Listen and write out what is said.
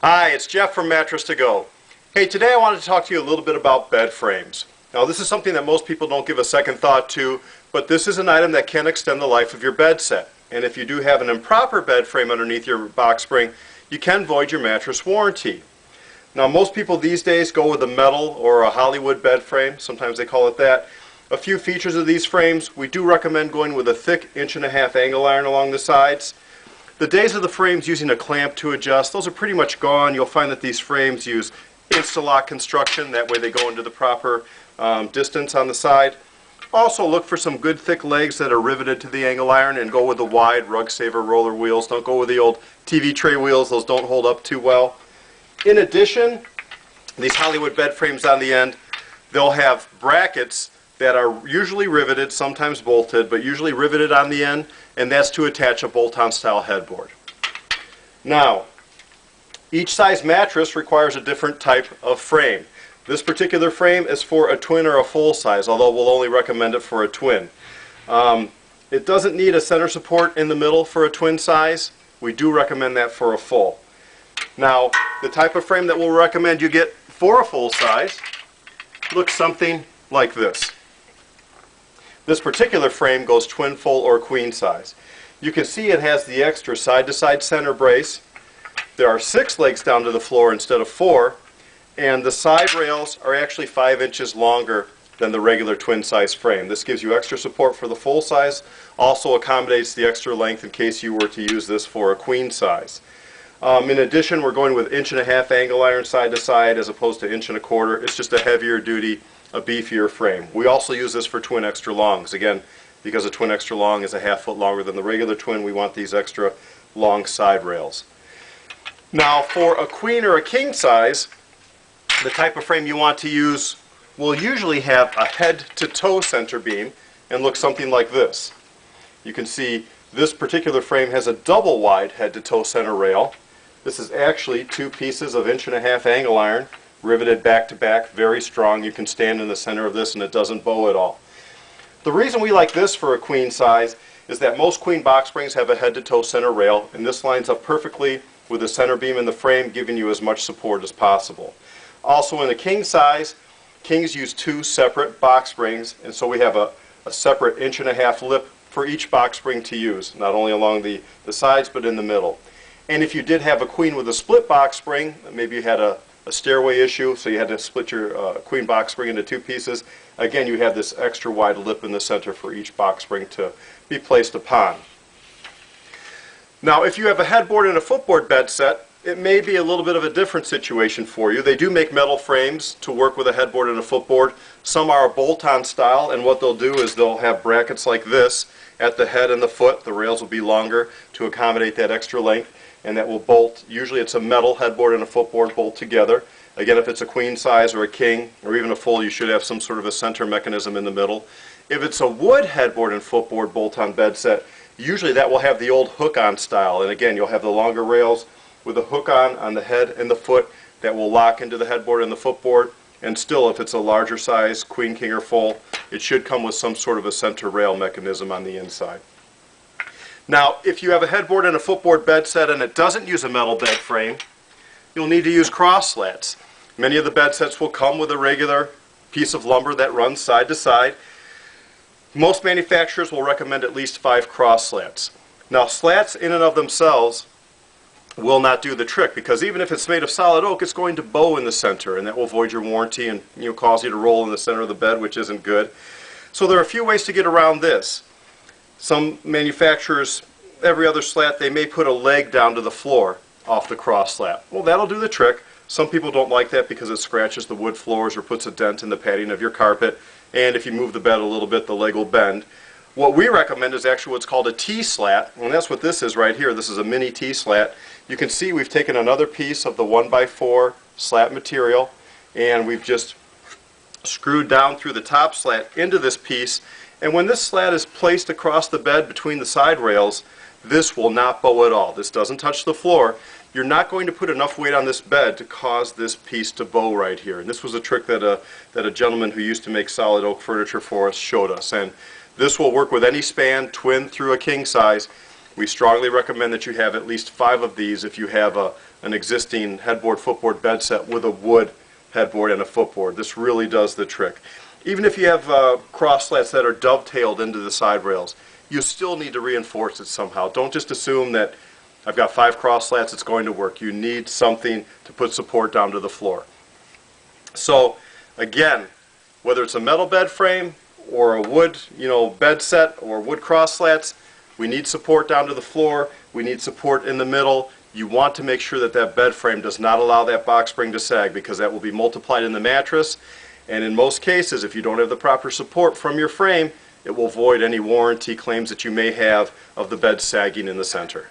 Hi, it's Jeff from Mattress to Go. Hey, today I wanted to talk to you a little bit about bed frames. Now, this is something that most people don't give a second thought to, but this is an item that can extend the life of your bed set. And if you do have an improper bed frame underneath your box spring, you can void your mattress warranty. Now, most people these days go with a metal or a Hollywood bed frame. Sometimes they call it that. A few features of these frames: we do recommend going with a thick 1.5" angle iron along the sides. The days of the frames using a clamp to adjust, those are pretty much gone. You'll find that these frames use Instalock construction. That way they go into the proper distance on the side. Also look for some good thick legs that are riveted to the angle iron, and go with the wide Rug Saver roller wheels. Don't go with the old TV tray wheels. Those don't hold up too well. In addition, these Hollywood bed frames on the end, they'll have brackets that are usually riveted, sometimes bolted, but usually riveted on the end, and that's to attach a bolt-on style headboard. Now, each size mattress requires a different type of frame. This particular frame is for a twin or a full size, although we'll only recommend it for a twin. It doesn't need a center support in the middle for a twin size. We do recommend that for a full. Now, the type of frame that we'll recommend you get for a full size looks something like this. This particular frame goes twin, full, or queen size. You can see it has the extra side-to-side center brace. There are 6 legs down to the floor instead of 4, and the side rails are actually 5 inches longer than the regular twin size frame. This gives you extra support for the full size, also accommodates the extra length in case you were to use this for a queen size. In addition, we're going with 1.5" angle iron side to side as opposed to 1.25". It's just a heavier duty, a beefier frame. We also use this for twin extra longs. Again, because a twin extra long is a ½ foot longer than the regular twin, we want these extra long side rails. Now, for a queen or a king size, the type of frame you want to use will usually have a head to toe center beam and look something like this. You can see this particular frame has a double wide head to toe center rail. This is actually 2 pieces of 1.5" angle iron riveted back to back, very strong. You can stand in the center of this and it doesn't bow at all. The reason we like this for a queen size is that most queen box springs have a head to toe center rail, and this lines up perfectly with the center beam in the frame, giving you as much support as possible. Also, in a king size, kings use 2 separate box springs, and so we have a separate 1.5" lip for each box spring to use, not only along the sides but in the middle. And if you did have a queen with a split box spring, maybe you had a stairway issue, so you had to split your queen box spring into 2 pieces, again you have this extra wide lip in the center for each box spring to be placed upon. Now, if you have a headboard and a footboard bed set, it may be a little bit of a different situation for you. They do make metal frames to work with a headboard and a footboard. Some are bolt-on style, and what they'll do is they'll have brackets like this at the head and the foot. The rails will be longer to accommodate that extra length, and that will bolt. Usually it's a metal headboard and a footboard bolt together. Again, if it's a queen size or a king or even a full, you should have some sort of a center mechanism in the middle. If it's a wood headboard and footboard bolt-on bed set, usually that will have the old hook-on style, and again you'll have the longer rails with a hook-on the head and the foot that will lock into the headboard and the footboard. And still, if it's a larger size, queen, king, or full, it should come with some sort of a center rail mechanism on the inside. Now, if you have a headboard and a footboard bed set and it doesn't use a metal bed frame, you'll need to use cross slats. Many of the bed sets will come with a regular piece of lumber that runs side to side. Most manufacturers will recommend at least 5 cross slats. Now, slats in and of themselves will not do the trick, because even if it's made of solid oak, it's going to bow in the center, and that will void your warranty and cause you to roll in the center of the bed, which isn't good. So there are a few ways to get around this. Some manufacturers, every other slat, they may put a leg down to the floor off the cross slat. Well, that'll do the trick. Some people don't like that because it scratches the wood floors or puts a dent in the padding of your carpet, and if you move the bed a little bit, the leg will bend. What we recommend is actually what's called a T-slat, and that's what this is right here. This is a mini T-slat. You can see we've taken another piece of the 1x4 slat material, and we've just screwed down through the top slat into this piece. And when this slat is placed across the bed between the side rails, this will not bow at all. This doesn't touch the floor. You're not going to put enough weight on this bed to cause this piece to bow right here. And this was a trick that a gentleman who used to make solid oak furniture for us showed us. And this will work with any span, twin through a king size. We strongly recommend that you have at least 5 of these if you have an an existing headboard footboard bed set with a wood headboard and a footboard. This really does the trick. Even if you have cross slats that are dovetailed into the side rails, you still need to reinforce it somehow. Don't just assume that I've got 5 cross slats, it's going to work. You need something to put support down to the floor. So again, whether it's a metal bed frame or a wood, bed set or wood cross slats, we need support down to the floor. We need support in the middle. You want to make sure that that bed frame does not allow that box spring to sag, because that will be multiplied in the mattress. And in most cases, if you don't have the proper support from your frame, it will void any warranty claims that you may have of the bed sagging in the center.